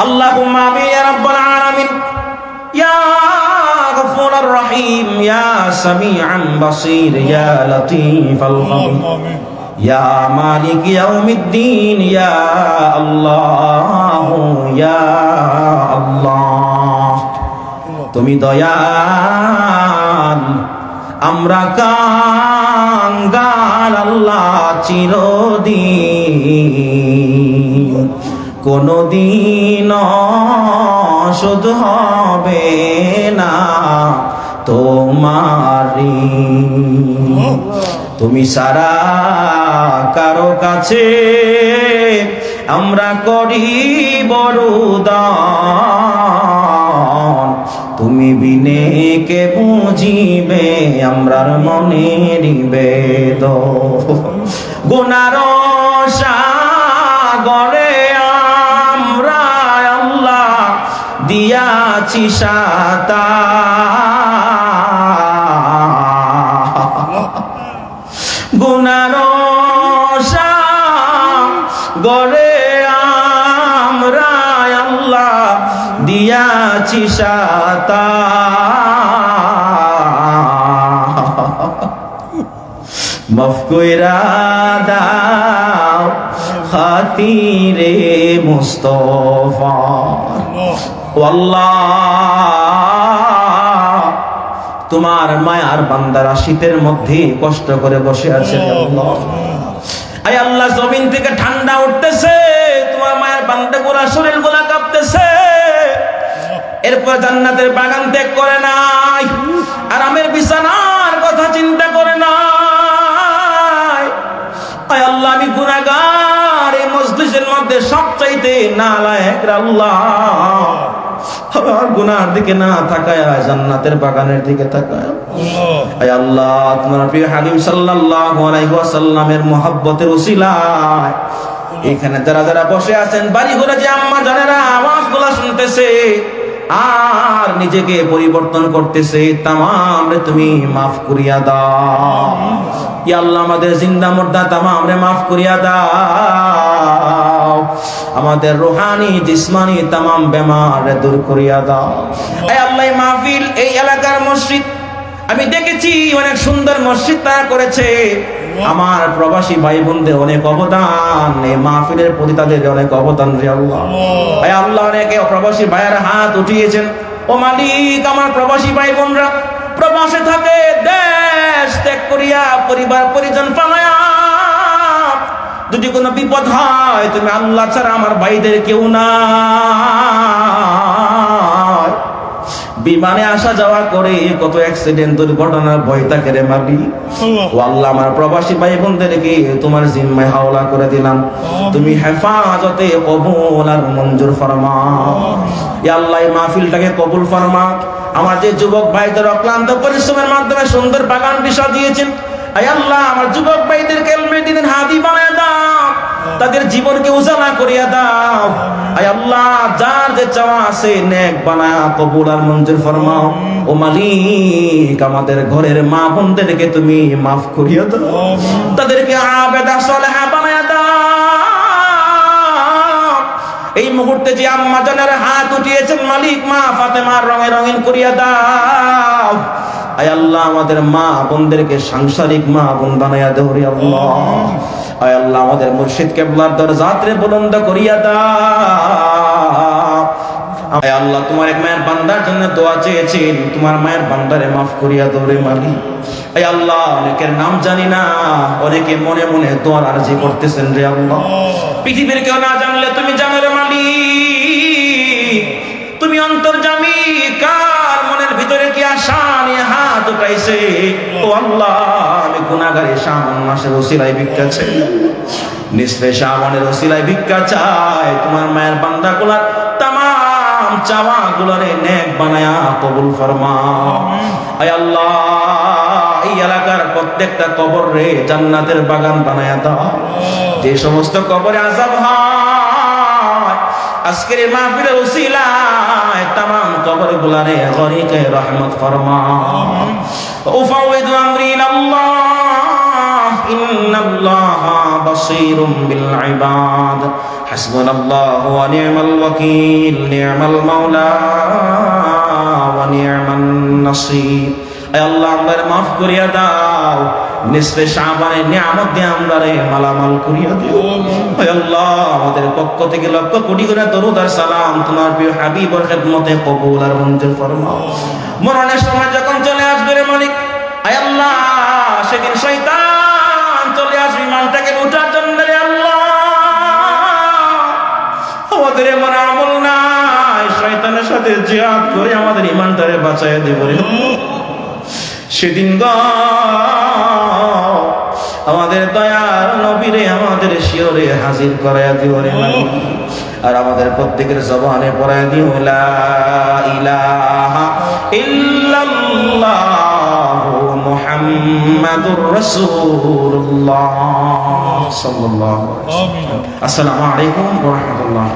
আল্লাহুম্মা আমিন ইয়া রাব্বাল আলামিন ইয়া গফুরুর রহিম ইয়া সামিআন বাসীর ইয়া লতীফাল খাবীর ইয়া মালিক ইয়াউমিদ্দিন ইয়া আল্লাহ ইয়া আল্লাহ। তুমি দয়াল, আমরা কাঙ্গাল আল্লাহ চিরদিন, কোনদিন শোধ হবে না তোমারি। তুমি সারা কারো কাছে আমরা করি বরদান, তুমি বিনে কে বুঝিবে আমরার মনের বেদন। গুনার সাগরে আমরা আল্লাহ দিয়াছি সাঁতার, গুনার সাগরে আমরা আল্লাহ দিয়াছি সাঁতার। মাফ কইরা দাও খাতিরে মুস্তাফা, আল্লাহ তোমার মায়ার বান্দারা শীতের মধ্যে কষ্ট করে বসে আছে। আয় আল্লাহ, জমিন থেকে ঠান্ডা উঠতেছে, তোমার মায়ের বান্দাগুলা শরীরগুলা কাঁপতেছে, এরপর জান্নাতের বাগান ত্যাগ করে নাই, আরামের বিছানার কথা চিন্তা করে নাই। আয় আল্লাহ, আমি গুনাহগার, এই মজলিসের মধ্যে সবচাইতে নালায়েক আল্লাহ, আমার গুনার দিকে না তাকায় জান্নাতের বাগানের দিকে তাকায়। আয় আল্লাহ, তোমার প্রিয় হাবিব সাল্লাল্লাহু আলাইহি ওয়াসাল্লামের মুহাব্বতের উসিলায় এখানে যারা যারা বসে আছেন, বাড়ি ঘরে যে আম্মা জানেরা আওয়াজগুলো শুনতেছে আর নিজেকে পরিবর্তন করতেছে, তামাম রে তুমি মাফ করিয়া দাও। ইয়া আল্লাহ, আমাদের জিন্দা মুর্দা তামাম রে মাফ করিয়া দাও, আমাদের রুহানি জিসমানি তামাম বেমার দূর করিয়া দাও। আয় আল্লাহ, মাহফিল এই এলাকার মসজিদ আমি দেখেছি, অনেক সুন্দর মসজিদ তারা করেছে। আমার প্রবাসী ভাই বোনদের অনেক অবদান, এই মাহফিলের প্রতি তাদের অনেক অবদান রে আল্লাহ। আয় আল্লাহ, অনেকে প্রবাসী ভাইয়ের হাত উঠিয়েছেন। ও মালিক, আমার প্রবাসী ভাই বোনরা প্রবাসে থাকে, দেশ ত্যাগ করিয়া পরিবার পরিজন পালায়া, যদি কোনো বিপদ হয় তুমি আল্লাহ ছাড়া আমার ভাইদের কেউ না। বিমানে আসা যাওয়া করে কত অ্যাক্সিডেন্ট দুর্ঘটনার ভয় থাকে রে মালিক। ও আল্লাহ, আমার প্রবাসী ভাই বোনদেরকে তোমার জিম্মায় হাওলা করে দিলাম, তুমি হেফাজতে কবুল আর মঞ্জুর ফরমাও। ইয়া আল্লাহ, এই মাহফিলটাকে কবুল ফরমাও। আমার যে যুবক ভাইদের অক্লান্ত পরিশ্রমের মাধ্যমে সুন্দর বাগানটি সাজিয়েছেন, আয় আল্লাহ, আমার যুবক ভাইদেরকে ইলমে দ্বীনের হাদি বানায় দাও, তাদের জীবনকে উজালা করিয়া দাও। আয় আল্লাহ, যার যে চাওয়া আছে নেক বানায়া কবুল আর মঞ্জুর ফরমাও। ও মালিক, আমাদের ঘরের মা বোনদেরকে তুমি মাফ করিয়া দাও, তাদেরকে আবেদা সালেহা বানায়া দাও। এই মুহূর্তে যে আম্মা জানের হাত উঠিয়েছেন মালিক, মা ফাতেমার রঙে রঙিন করিয়া দাও। আয় আল্লাহ, আমাদের মা বোনদেরকে সাংসারিক মা বোন বানায়া দাও রে আল্লাহ। আয় আল্লাহ, আমাদের মুর্শিদ কিবলার দরজাতে বুলন্দ করিয়া দাও। আয় আল্লাহ, তোমার এক মায়ের বান্দার জন্য দোয়া চেয়েছেন, তোমার মায়ের বান্দারে মাফ করিয়া দাও রে মালিক। আয় আল্লাহ, অনেকের নাম জানি না, অনেকে মনে মনে দোয়ার আরজি করতেছেন রে আল্লাহ। পৃথিবীর কেউ না জানলে তুমি জানো রে মালিক, তুমি অন্তর্যামী, কার মনের ভিতরে কি আশা নিয়ে হাত উঠাইছে। ও আল্লাহ, আমি গুনাহগারে শাবান মাসের ওসিলায় ভিক্ষা চাই, নিসফে শাবানের ওসিলায় ভিক্ষা চাই, তোমার মায়ের বান্দাগুলার তামাম চাওয়াগুলোরে নেক বানায়া কবুল ফরমাও। আয় আল্লাহ, এই এলাকার প্রত্যেকটা কবর রে জান্নাতের বাগান বানায়া দাও। যে সমস্ত কবরে আযাব হয়, আজকের এই মাহফিলের উসিলায় তামাম কবরগুলারে গরিকে রহমত ফরমাও। উফাউযু আমরি ইলাল্লাহ, ইন্নাল্লাহা বাসীরুম বিল ইবাদ। হাসবুনাল্লাহু ওয়া নি'মাল ওয়াকিল, নি'মাল মাওলা ওয়া নি'মান নাসির। আয় আল্লাহ, আমাদের মাফ করিয়া দাও, নিসফে শাবানের নিয়ামত দিয়ে আমরারে মালামাল করিয়া দিও। আয় আল্লাহ, আমাদের পক্ষ থেকে লক্ষ কোটি করে দরুদ আর সালাম তোমার প্রিয় হাবিবের খেদমতে কবুল আর মঞ্জুর ফরমাও। মরণের সময় যখন চলে আসবে রে মালিক, আয় আল্লাহ, সেদিন শয়তান চলে আসবে ইমানটাকে লুটার জন্য রে আল্লাহ। আমাদের এমন আমল নাই, শয়তানের সাথে জিহাদ করে আমাদের ইমানটারে বাঁচাইয়া দেব রে। সেদিন আমাদের দয়ার নবীরে আমাদের শিওরে হাজির করাইয়া দিও রে মালিক। আর আমাদের প্রত্যেকের জবানে পড়ায় দিও লা ইলাহা ইল্লাল্লাহু মুহাম্মাদুর রাসূলুল্লাহ সাল্লাল্লাহু আলাইহি ওয়াসাল্লাম। আসসালামু আলাইকুম ওয়া রাহমাতুল্লাহ।